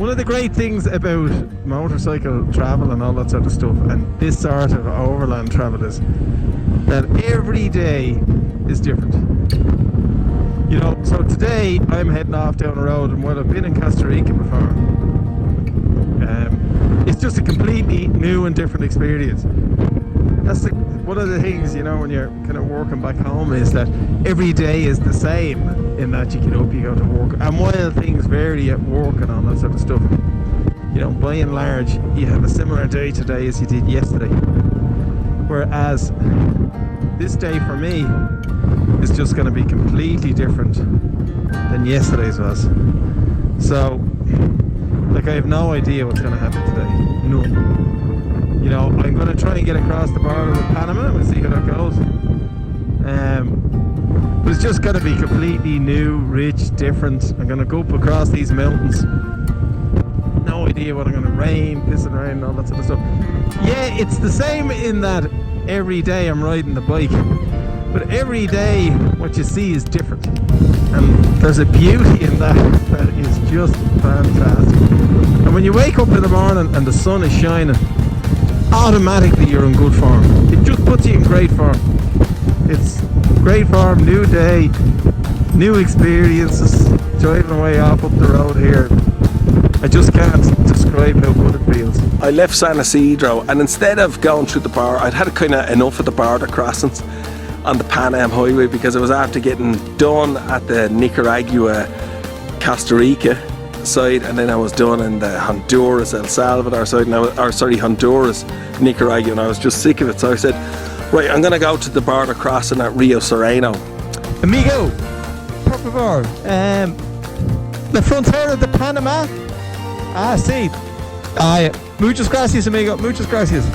One of the great things about motorcycle travel and all that sort of stuff, and this sort of overland travel, is that every day is different. You know, so today I'm heading off down the road, and while I've been in Costa Rica before, it's just a completely new and different experience. That's one of the things, you know, when you're kind of working back home, is that every day is the same, in that you get up, you go to work, and while things vary at work and all that sort of stuff, you know, by and large you have a similar day today as you did yesterday. Whereas this day for me is just going to be completely different than yesterday's was. So, like, I have no idea what's going to happen today. None. You know, I'm going to try and get across the border with Panama and we'll see how that goes. But it's just going to be completely new, rich, different. I'm going to go up across these mountains. No idea what I'm going to rain, pissing around and all that sort of stuff. Yeah, it's the same in that every day I'm riding the bike. But every day what you see is different. And there's a beauty in that is just fantastic. And when you wake up in the morning and the sun is shining, automatically you're in good form. It just puts you in great form. It's great form, new day, new experiences, driving away off up the road here. I just can't describe how good it feels. I left San Isidro, and instead of going through the bar, I'd had kind of enough of the border crossings on the Panama highway, because I was after getting done at the Nicaragua, Costa Rica side, and then I was done in the Honduras, El Salvador side, Honduras, Nicaragua, and I was just sick of it. So I said, right, I'm going to go to the border crossing at Rio Sereno. Amigo, por favor, la frontera de Panama. Ah, sí. Muchas gracias, amigo. Muchas gracias.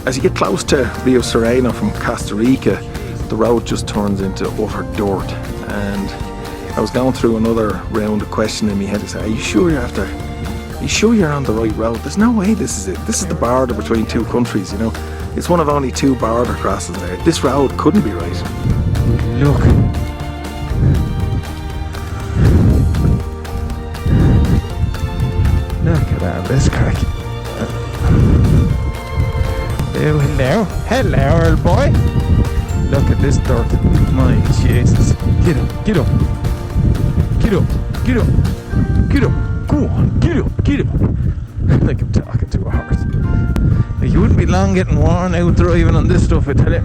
As you get close to Rio Sereno from Costa Rica, the road just turns into utter dirt, and I was going through another round of questioning in my head to say, are you sure you're on the right road? There's no way this is it. This is the border between two countries, you know. It's one of only two border crossings there. This road couldn't be right. Look. Look at that, this crack. Oh, hello, old boy. Look at this dirt. My Jesus. Get up. Get up. Go on, get up. Like I'm talking to a horse. You wouldn't be long getting worn out driving on this stuff, I tell you.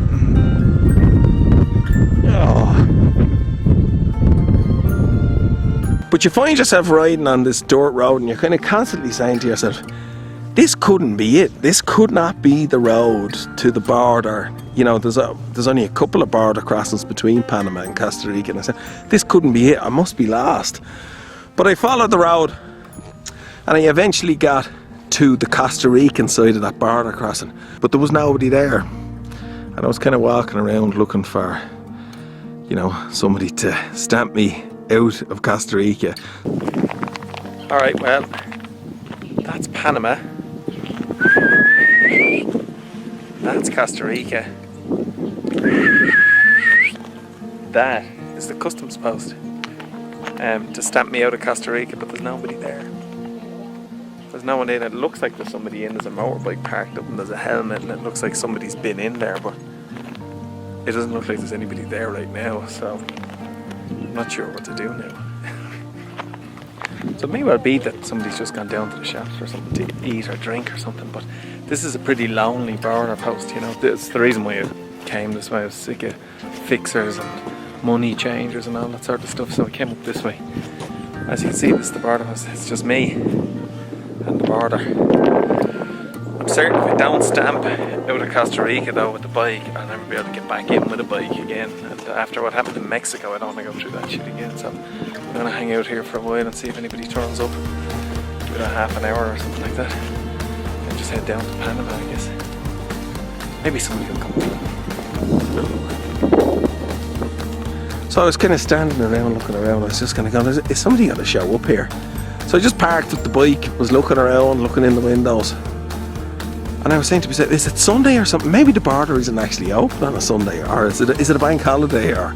Oh. But you find yourself riding on this dirt road, and you're kind of constantly saying to yourself, this couldn't be it. This could not be the road to the border. You know, there's only a couple of border crossings between Panama and Costa Rica, and I said, this couldn't be it. I must be lost. But I followed the road, and I eventually got to the Costa Rican side of that border crossing, but there was nobody there. And I was kind of walking around looking for, you know, somebody to stamp me out of Costa Rica. All right, well, that's Panama. That's Costa Rica. That is the customs post to stamp me out of Costa Rica, but there's nobody there. There's no one in. It looks like there's somebody in. There's a motorbike parked up and there's a helmet, and it looks like somebody's been in there, but it doesn't look like there's anybody there right now, so I'm not sure what to do now. So it may well be that somebody's just gone down to the shops for something to eat or drink or something, but this is a pretty lonely border post, you know. That's the reason why I came this way. I was sick of fixers and money changers and all that sort of stuff, so I came up this way. As you can see, this is the border post. It's just me and the border. I'm certain if I don't stamp out of Costa Rica though with the bike, I'll never be able to get back in with a bike again. And after what happened in Mexico, I don't want to go through that shit again. So I'm going to hang out here for a while and see if anybody turns up. Give it a half an hour or something like that. And just head down to Panama, I guess. Maybe somebody will come through. So I was kind of standing around looking around. I was just kind of going, is somebody going to show up here? So I just parked with the bike, was looking around, looking in the windows. And I was saying to myself, is it Sunday or something? Maybe the border isn't actually open on a Sunday, or is it a bank holiday, or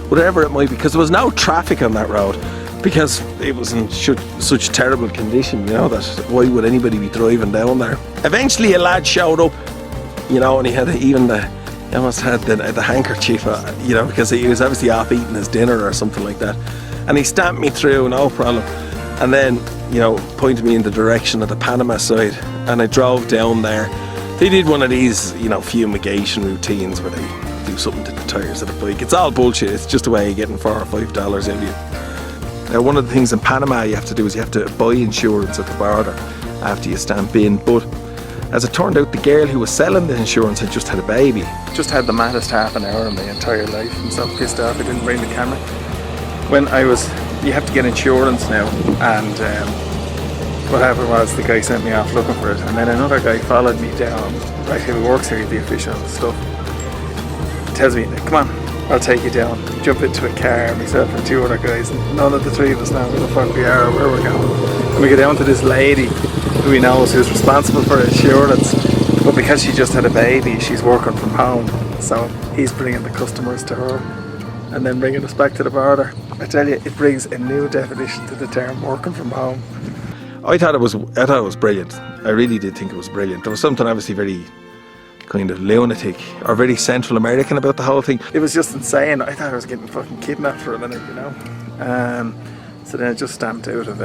whatever it might be, because there was no traffic on that road, because it was in such terrible condition, you know, that why would anybody be driving down there? Eventually a lad showed up, you know, and he had he almost had the handkerchief, you know, because he was obviously off eating his dinner or something like that. And he stamped me through, no problem. And then, you know, pointed me in the direction of the Panama side. And I drove down there. They did one of these, you know, fumigation routines where they do something to the tyres of the bike. It's all bullshit. It's just a way of getting $4 or $5 out of you. Now, one of the things in Panama you have to do is you have to buy insurance at the border after you stamp in. But as it turned out, the girl who was selling the insurance had just had a baby. Just had the maddest half an hour of my entire life. I'm so pissed off I didn't bring the camera. You have to get insurance now, and what happened was the guy sent me off looking for it, and then another guy followed me down, right, who works here, the official and stuff. Tells me, come on, I'll take you down. Jump into a car, myself and two other guys, and none of the three of us know where the fuck we are or where we're going. And we get down to this lady who he knows who's responsible for insurance, but because she just had a baby, she's working from home, so he's bringing the customers to her and then bringing us back to the border. I tell you, it brings a new definition to the term working from home. I thought it was brilliant. I really did think it was brilliant. There was something obviously very kind of lunatic or very Central American about the whole thing. It was just insane. I thought I was getting fucking kidnapped for a minute, you know. So then I just stamped out of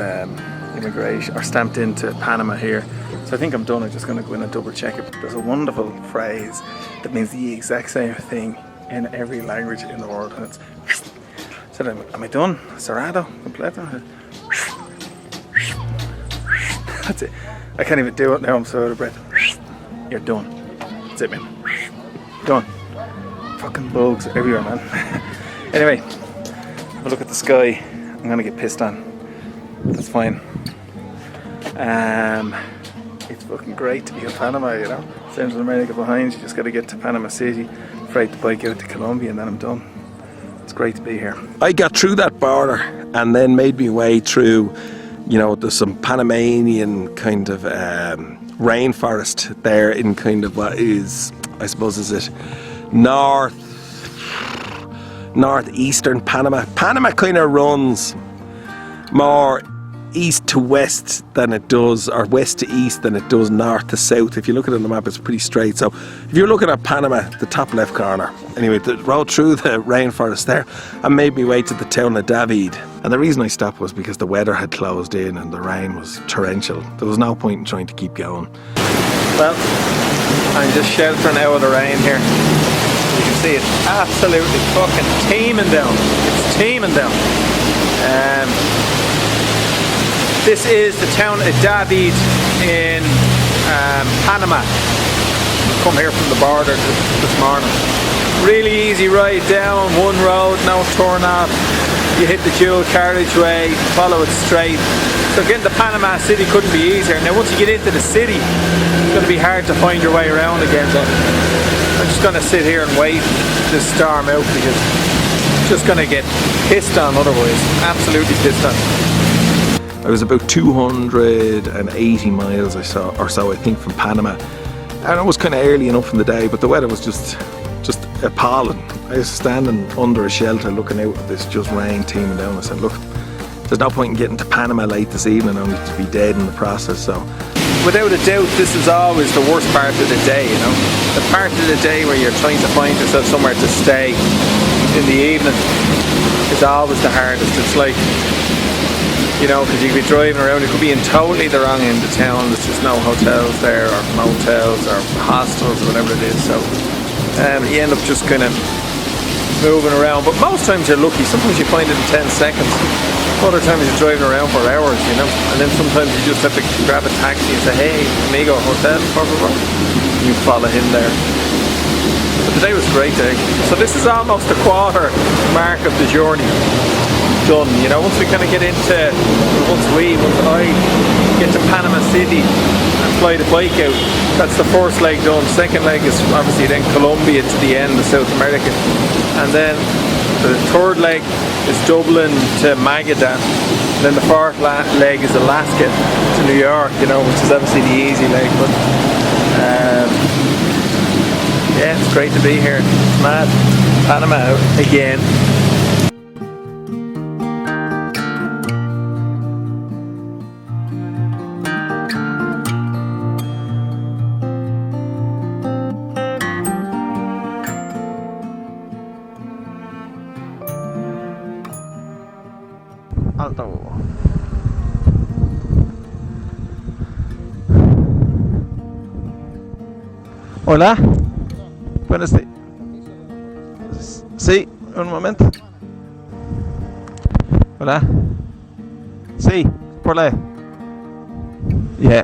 immigration, or stamped into Panama here. So I think I'm done. I'm just going to go in and double check it. There's a wonderful phrase that means the exact same thing in every language in the world, and it's so then, am I done? Cerrado, completo. That's it. I can't even do it now, I'm so out of breath. You're done. That's it, man. Done. Fucking bugs everywhere, man. Anyway, have a look at the sky. I'm gonna get pissed on. That's fine. It's fucking great to be in Panama, you know. Central America behind you, just gotta get to Panama City, freight the bike out to Colombia, and then I'm done. It's great to be here. I got through that border and then made my way through, you know, there's some Panamanian kind of rainforest there in kind of what is, I suppose, is it northeastern Panama. Panama kind of runs more east to west than it does, or west to east than it does north to south. If you look at it on the map, it's pretty straight. So if you're looking at Panama, the top left corner, anyway, the road through the rainforest there, I made my way to the town of David. And the reason I stopped was because the weather had closed in and the rain was torrential. There was no point in trying to keep going. Well, I'm just sheltering out of the rain here. You can see it's absolutely fucking teeming down. It's teeming down. This is the town of David in Panama. Come here from the border this morning. Really easy ride down, one road, no turn off. You hit the dual carriageway, follow it straight. So getting to Panama City couldn't be easier. Now once you get into the city, it's going to be hard to find your way around again. So I'm just going to sit here and wait this storm out, because it's just going to get pissed on otherwise. Absolutely pissed on. I was about 280 miles or so, I think, from Panama. And it was kind of early enough in the day, but the weather was just appalling. I was standing under a shelter looking out at this just rain teeming down. I said, look, there's no point in getting to Panama late this evening only to be dead in the process. So, without a doubt, this is always the worst part of the day, you know. The part of the day where you're trying to find yourself somewhere to stay in the evening is always the hardest. It's like, you know, because you could be driving around, it could be in totally the wrong end of town. There's just no hotels there, or motels, or hostels, or whatever it is. So you end up just kind of moving around. But most times you're lucky. Sometimes you find it in 10 seconds. Other times you're driving around for hours, you know. And then sometimes you just have to grab a taxi and say, hey, amigo, hotel, por favor. You follow him there. But today was a great day. So this is almost a quarter mark of the journey done, you know. Once we kind of get into, once I get to Panama City and fly the bike out, that's the first leg done. Second leg is obviously then Colombia to the end of South America, and then the third leg is Dublin to Magadan, and then the fourth leg is Alaska to New York, you know, which is obviously the easy leg, but Yeah, it's great to be here. It's mad. Panama again. Alto. Hola. Buenas días. Sí, un momento. Hola. Sí, por la. Yeah.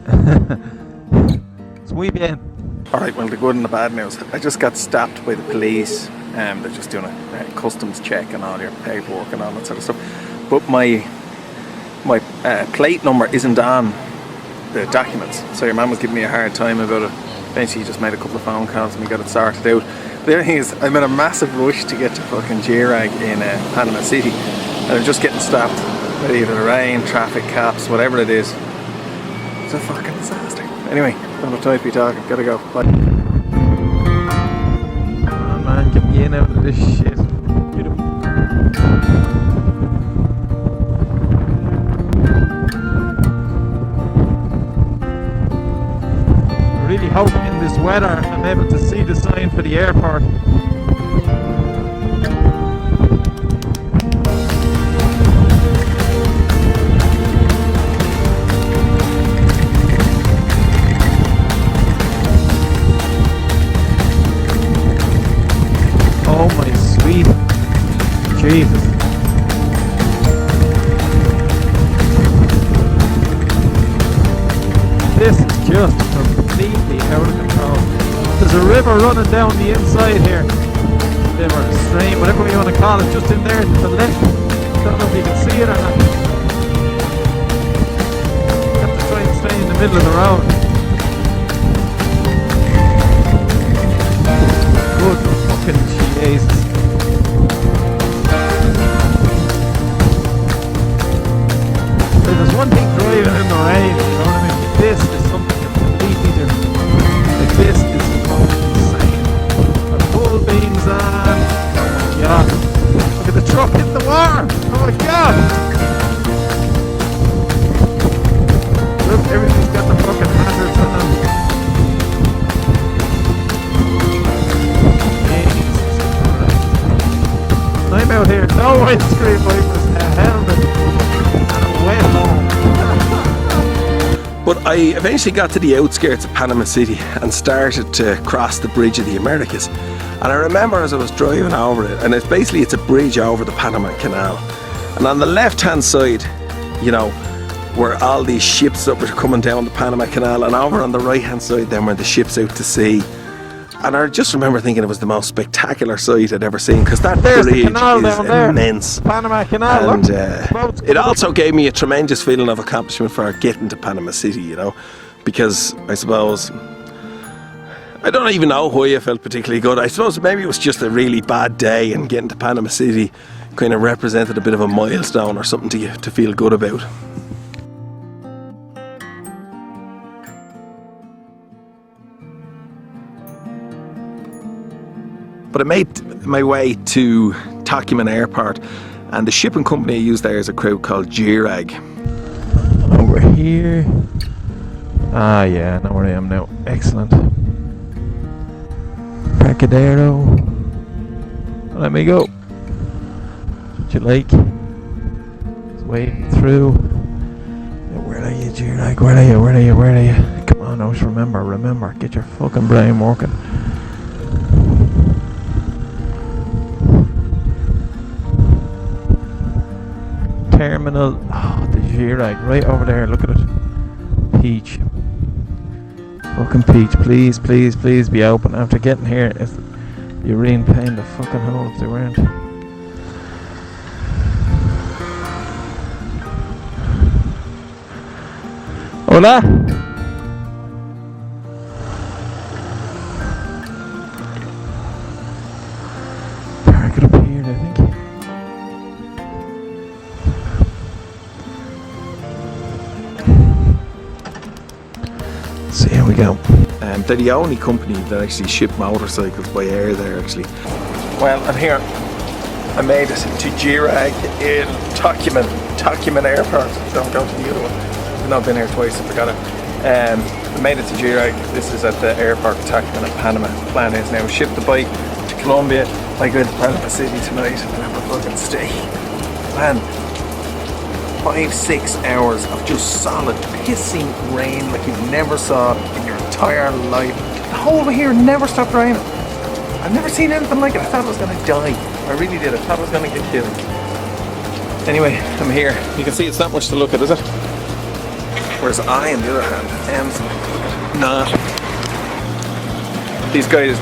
It's muy bien. Alright, well, the good and the bad news. I just got stopped by the police. They're just doing a customs check and all your paperwork and all that sort of stuff. But my plate number isn't on the documents. So your man was giving me a hard time about it. Eventually he just made a couple of phone calls and we got it sorted out. The other thing is, I'm in a massive rush to get to fucking Girag in Panama City. And I'm just getting stopped by either the rain, traffic, cops, whatever it is. It's a fucking disaster. Anyway, don't have time to be talking. Gotta go. Bye. Oh man, get me in out of this shit. Really hope in this weather I'm able to see the sign for the airport. Oh my sweet Jesus. This is just completely out of control. There's a river running down the inside here. River, stream, whatever you want to call it, just in there to the left. Don't know if you can see it or not. You have to try and stay in the middle of the road. Good fucking Jesus. There's one thing driving in the rain, you know what I mean? This is something completely different. Like this is insane. The full beams on. Oh my god. Look at the truck hitting the water. Oh my god. Look, everything's got the fucking hazards on them. Jesus Christ. I'm out here, no windscreen wipers, a helmet, and a wet home. But I eventually got to the outskirts of Panama City and started to cross the Bridge of the Americas. And I remember as I was driving over it, and it's a bridge over the Panama Canal. And on the left hand side, you know, were all these ships that were coming down the Panama Canal, and over on the right hand side then were the ships out to sea. And I just remember thinking it was the most spectacular sight I'd ever seen, because that There's bridge the canal is down there. immense. Panama Canal, And look. it also gave me a tremendous feeling of accomplishment for getting to Panama City, you know, because I suppose, I don't even know why I felt particularly good. I suppose maybe it was just a really bad day, and getting to Panama City kind of represented a bit of a milestone or something to feel good about. But I made my way to Tocumen Airport, and the shipping company I used there is a crowd called Girag. Over here. Ah, yeah, I know where I am now. Excellent. Embarcadero. Let me go. What you like? Just waving through. Where are you, Girag? Where are you? Where are you? Where are you? Come on, Osh, remember. Get your fucking brain working. Terminal, oh, the Girag, right over there, look at it. Peach. Fucking Peach, please be open. After getting here, it's the urine pain the fucking hole if they weren't. Hola! Park it up here, I think. So here we go. they're the only company that actually ship motorcycles by air there actually. Well, I'm here. I made it to Girag in Tocumen Airport. Don't go to the other one. I've not been here twice, I forgot it. I made it to Girag. This is at the airport of Tocumen in Panama. The plan is now ship the bike to Colombia. I go to Panama City tonight and have a fucking stay. Man, 5-6 hours of just solid pissing rain like you've never saw in your entire life. The whole way here never stopped raining. I've never seen anything like it. I thought I was going to die. I really did. I thought I was going to get killed. Anyway, I'm here. You can see it's not much to look at, is it? Whereas I, on the other hand, am not. These guys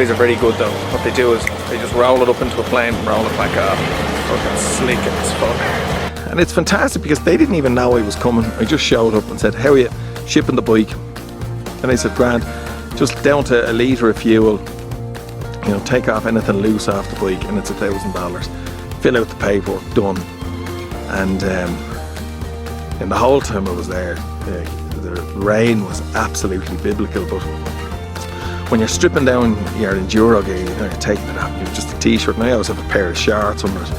are very good though. What they do is they just roll it up into a plane and roll it back off. Fucking slick as fuck. And it's fantastic because they didn't even know I was coming. I just showed up and said, how are you shipping the bike? And I said, grand, just down to a litre of fuel. You know, take off anything loose off the bike and it's $1,000. Fill out the paperwork, done. And the whole time I was there, the rain was absolutely biblical. But when you're stripping down your enduro gear, you're taking it off, you've just a t-shirt, and I always have a pair of shorts under it.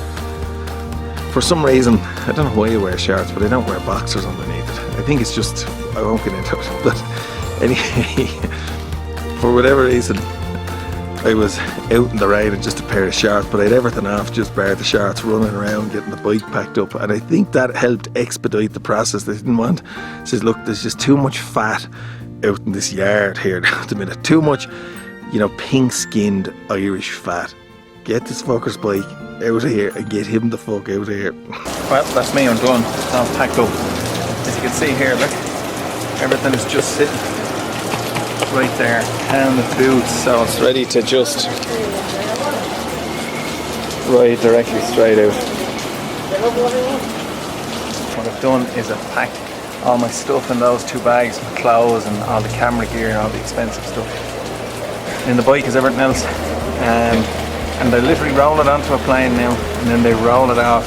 For some reason, I don't know why you wear shorts, but I don't wear boxers underneath it. I think it's just, I won't get into it. But anyway, for whatever reason, I was out in the rain in just a pair of shorts, but I had everything off, just bar the shorts, running around, getting the bike packed up, and I think that helped expedite the process. They didn't want, says, look, there's just too much fat out in this yard here at the minute. Too much, you know, pink-skinned Irish fat. Get this fucker's bike out of here and get him the fuck out of here. Well, that's me, I'm done. It's all packed up. As you can see here, look, everything is just sitting right there, and the boots, so it's ready to just ride directly straight out. What I've done is I've packed all my stuff in those 2 bags, my clothes and all the camera gear and all the expensive stuff. And the bike is everything else. And they literally roll it onto a plane now, and then they roll it off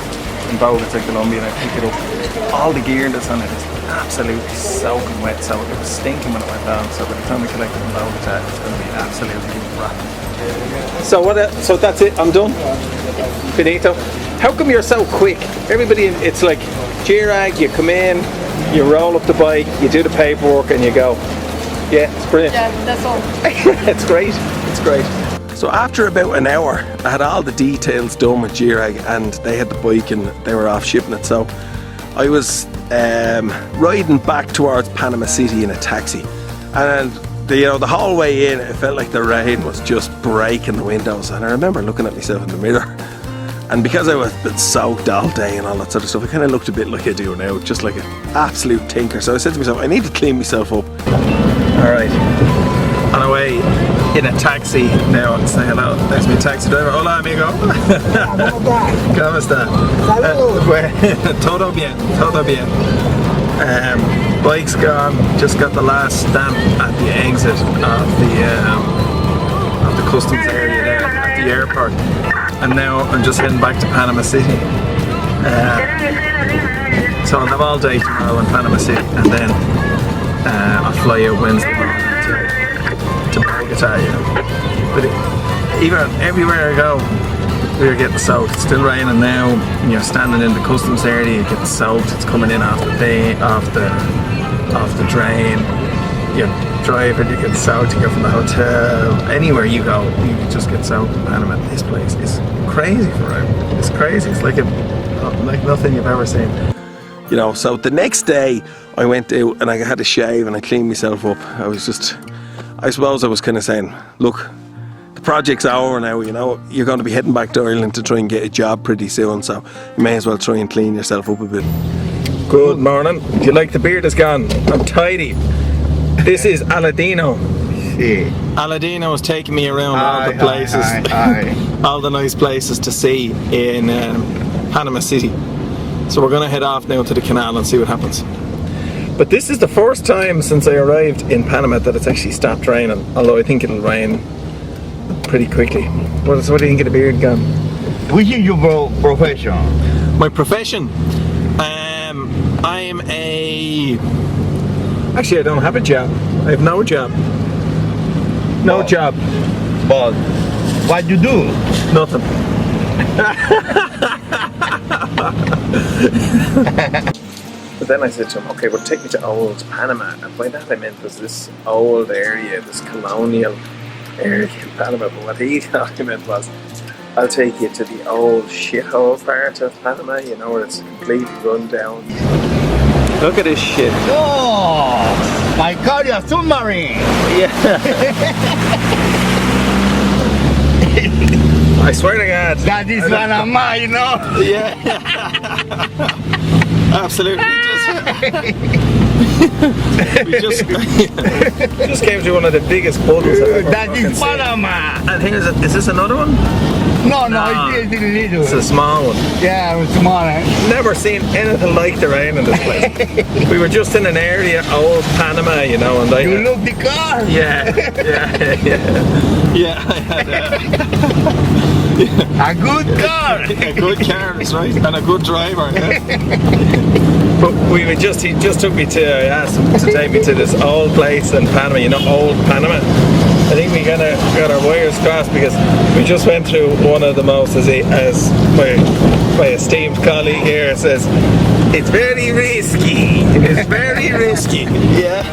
in Bogota, Colombia, and I pick it up. All the gear that's on it is absolutely soaking wet, so it was stinking when it went down, so by the time we collect it in Bogota, it's going to be absolutely rotten. So that's it, I'm done? Finito? How come you're so quick? Everybody, it's like Girag, you come in, you roll up the bike, you do the paperwork and you go. Yeah, it's brilliant. Yeah, that's all. It's great, it's great. So after about an hour, I had all the details done with Girag and they had the bike and they were off shipping it. So I was riding back towards Panama City in a taxi, and the whole way in it felt like the rain was just breaking the windows, and I remember looking at myself in the mirror, and because I was been soaked all day and all that sort of stuff, I kind of looked a bit like I do now, just like an absolute tinker. So I said to myself, I need to clean myself up. Alright, on our way in a taxi now. Say hello. There's my taxi driver. Hola, amigo. ¿Cómo está? Todo bien, todo bien. Bike's gone. Just got the last stamp at the exit of the customs area there at the airport. And now I'm just heading back to Panama City. So I'll have all day tomorrow in Panama City, and then I'll fly out Wednesday morning to Bogota, you know. But even everywhere I go, we're getting soaked. It's still raining now. You're standing in the customs area, you're getting soaked. It's coming in off the drain. You're driving, you get soaked. You go from the hotel. Anywhere you go, you just get soaked in Panama. This place is crazy for rain. It's crazy. It's like nothing you've ever seen. You know, so the next day I went out and I had a shave and I cleaned myself up. I suppose I was kind of saying, look, the project's over now, you know, you're going to be heading back to Ireland to try and get a job pretty soon, so you may as well try and clean yourself up a bit. Good morning. Do you like the beard is gone? I'm tidy. This is Aladino. Sí. Aladino is taking me around all the places, all the nice places to see in Panama City. So we're going to head off now to the canal and see what happens. But this is the first time since I arrived in Panama that it's actually stopped raining, although I think it'll rain pretty quickly. So what do you think of the beard gone? Which is your profession? My profession? Actually I don't have a job. I have no job. No job. But what you do? Nothing. But then I said to him, okay, well, take me to old Panama. And by that I meant was this old area, this colonial area in Panama. But what he thought I meant was, I'll take you to the old shithole part of Panama, you know, where it's completely run down. Look at this shit. Oh, my God, you're a submarine. Yeah. I swear to God. That is Panama, you know. Yeah. Absolutely. We just came to one of the biggest puddles I've ever That fucking is seen. Panama. I think is this another one? No, No. it's little. It's a small one. Yeah, it's small. Eh? Never seen anything like the rain in this place. We were just in an area, old Panama, you know, and You look the car. yeah. Yeah, I had A good car. a good car, that's right, and a good driver. Yeah. But he just took me to. I asked him to take me to this old place in Panama. You know, old Panama. I think we got our wires crossed because we just went through one of the most, as my esteemed colleague here says, it's very risky. It's very risky. Yeah.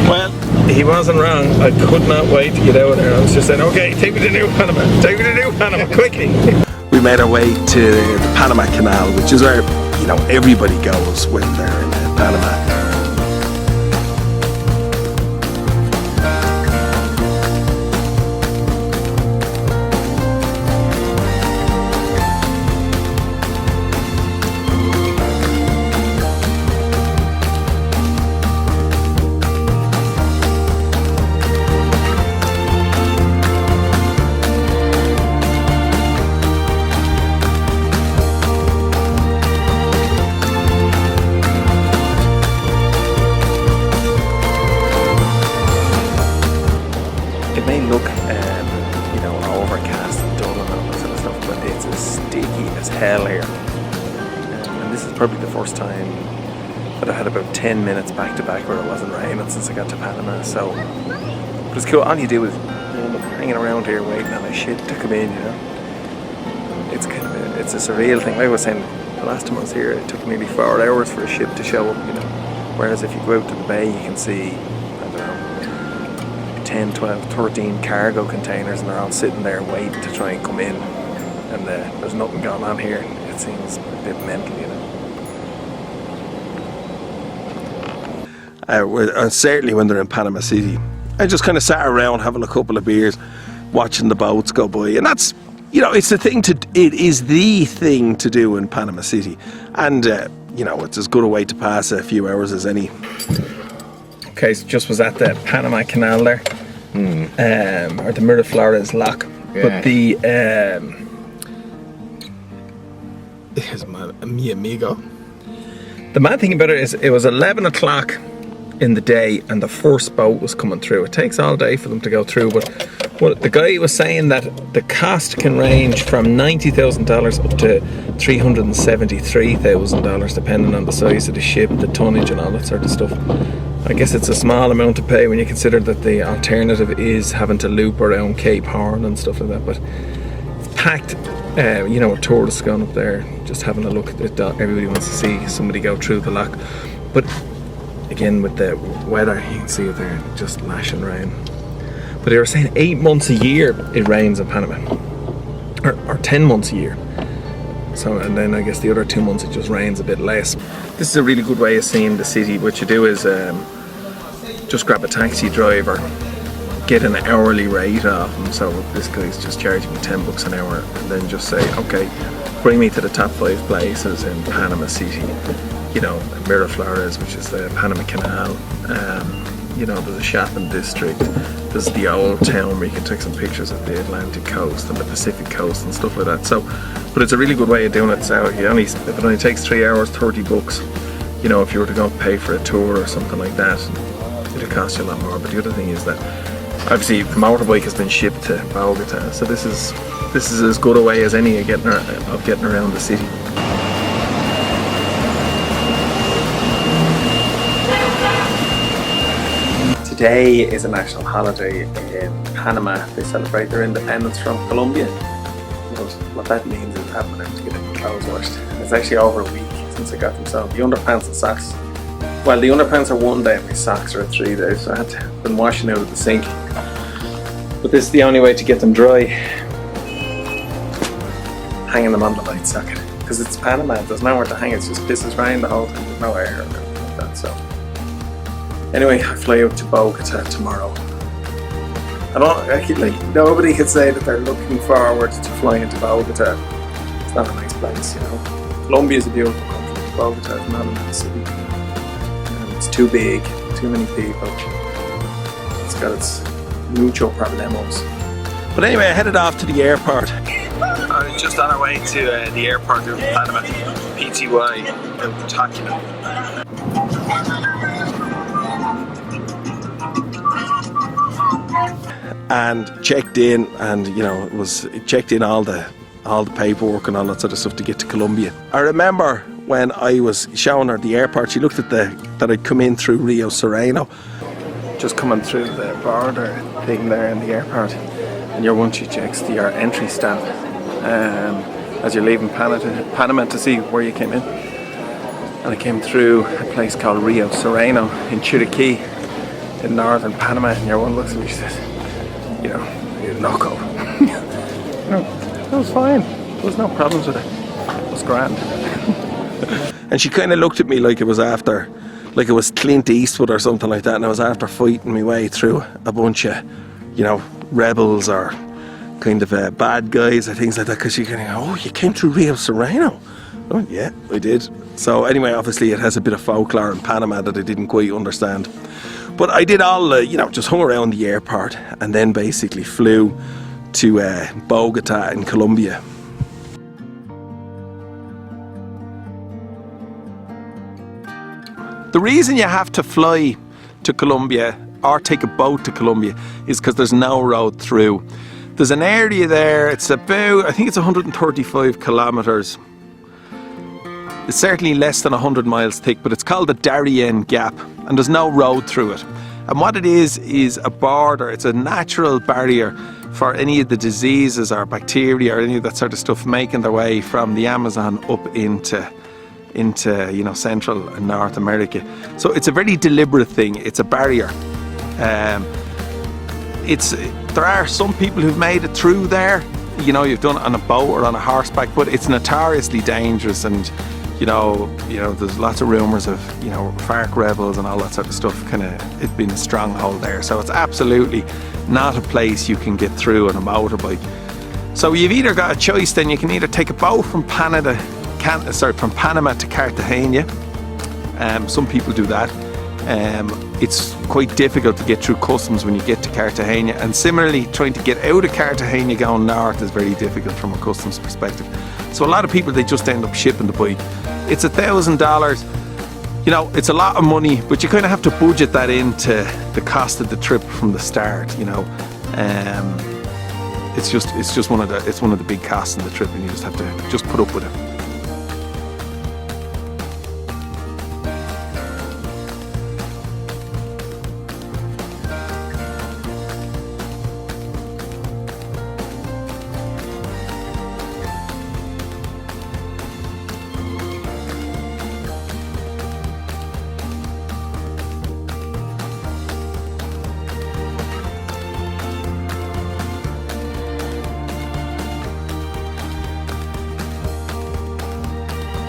Well, he wasn't wrong. I could not wait to get out of there. I was just saying, okay, take me to New Panama. Take me to New Panama, quickly. We made our way to the Panama Canal, which is where, you know, everybody goes when they're in Panama. It may look, you know, overcast and dull and all that sort of stuff, but it's as sticky as hell here. And this is probably the first time that I had about 10 minutes back to back where it wasn't raining since I got to Panama. So, but it's cool. All you do is end up hanging around here waiting on a ship to come in, you know. It's kind of it's a surreal thing. Like I was saying, the last time I was here, it took nearly 4 hours for a ship to show up, you know. Whereas if you go out to the bay, you can see, I don't know, 10, 12, 13 cargo containers, and they're all sitting there waiting to try and come in, and there's nothing going on here. It seems a bit mental, you know. Certainly when they're in Panama City, I just kind of sat around having a couple of beers, watching the boats go by, and that's, you know, it is the thing to do in Panama City, and you know, it's as good a way to pass a few hours as any. Okay, so just was at the Panama Canal there, or the Miraflores Lock. Yeah. But the here's mi amigo. The mad thing about it is, it was 11 o'clock in the day, and the first boat was coming through. It takes all day for them to go through, but the guy was saying that the cost can range from $90,000 up to $373,000, depending on the size of the ship, the tonnage, and all that sort of stuff. I guess it's a small amount to pay when you consider that the alternative is having to loop around Cape Horn and stuff like that. But it's packed, you know, with tourists going up there, just having a look at it. Everybody wants to see somebody go through the lock. But again, with the weather, you can see it there, just lashing rain. But they were saying 8 months a year it rains in Panama, or 10 months a year. So, and then I guess the other 2 months it just rains a bit less. This is a really good way of seeing the city. What you do is just grab a taxi driver, get an hourly rate off him. So this guy's just charging me $10 an hour, and then just say, okay, bring me to the top 5 places in Panama City. You know, Miraflores, which is the Panama Canal. You know, there's a shopping district. There's the old town where you can take some pictures of the Atlantic coast and the Pacific coast and stuff like that. So, but it's a really good way of doing it. So if it only takes 3 hours, $30. You know, if you were to go pay for a tour or something like that, it'd cost you a lot more. But the other thing is that obviously the motorbike has been shipped to Bogota, so this is as good a way as any of getting around the city. today is a national holiday in Panama. They celebrate their independence from Colombia. But what that means is I haven't been able to get any clothes washed. It's actually over a week since I got them. So the underpants and socks, well, the underpants are 1 day and my socks are 3 days. So I had been washing out of the sink. But this is the only way to get them dry. Hanging them on the light socket. Because it's Panama, there's nowhere to hang, it's just pisses rain the whole time, there's no air or anything like that, so. Anyway, I fly out to Bogota tomorrow. Nobody could say that they're looking forward to flying to Bogota. It's not a nice place, you know. Colombia is a beautiful country, Bogota is not a nice city. It's too big, too many people. It's got its mucho problemos. But anyway, I headed off to the airport. Just on our way to the airport of Panama, PTY, El Taquino. And checked in, and you know, it checked in all the paperwork and all that sort of stuff to get to Colombia. I remember when I was showing her the airport, she looked at that I'd come in through Rio Sereno. Just coming through the border thing there in the airport, and once you checks your entry stamp as you're leaving Panama to see where you came in. And I came through a place called Rio Sereno in Chiriquí in northern Panama, and your one looks at me and says, you know, you're loco. No, that was fine. There was no problems with it. It was grand. And she kind of looked at me like it was Clint Eastwood or something like that, and I was after fighting my way through a bunch of, you know, rebels or kind of bad guys or things like that, because you kind of go, oh, you came through Rio Sereno? Oh, yeah, I did. So anyway, obviously it has a bit of folklore in Panama that I didn't quite understand. But I did all, you know, just hung around the airport and then basically flew to Bogota in Colombia. The reason you have to fly to Colombia or take a boat to Colombia is because there's no road through. There's an area there, it's about, I think it's 135 kilometres. It's certainly less than 100 miles thick, but it's called the Darien Gap, and there's no road through it. And what it is a border, it's a natural barrier for any of the diseases or bacteria or any of that sort of stuff making their way from the Amazon up into you know, Central and North America. So it's a very deliberate thing, it's a barrier. There are some people who've made it through there, you know, you've done it on a boat or on a horseback, but it's notoriously dangerous, and you know, there's lots of rumours of, you know, FARC rebels and all that sort of stuff, kind of, it's been a stronghold there. So it's absolutely not a place you can get through on a motorbike. So you've either got a choice, then you can either take a boat from Panama to Cartagena. Some people do that. It's quite difficult to get through customs when you get to Cartagena, and similarly trying to get out of Cartagena going north is very difficult from a customs perspective. So a lot of people, they just end up shipping the bike. It's $1,000, you know, it's a lot of money, but you kind of have to budget that into the cost of the trip from the start, you know. It's one of the big costs in the trip, and you just have to put up with it.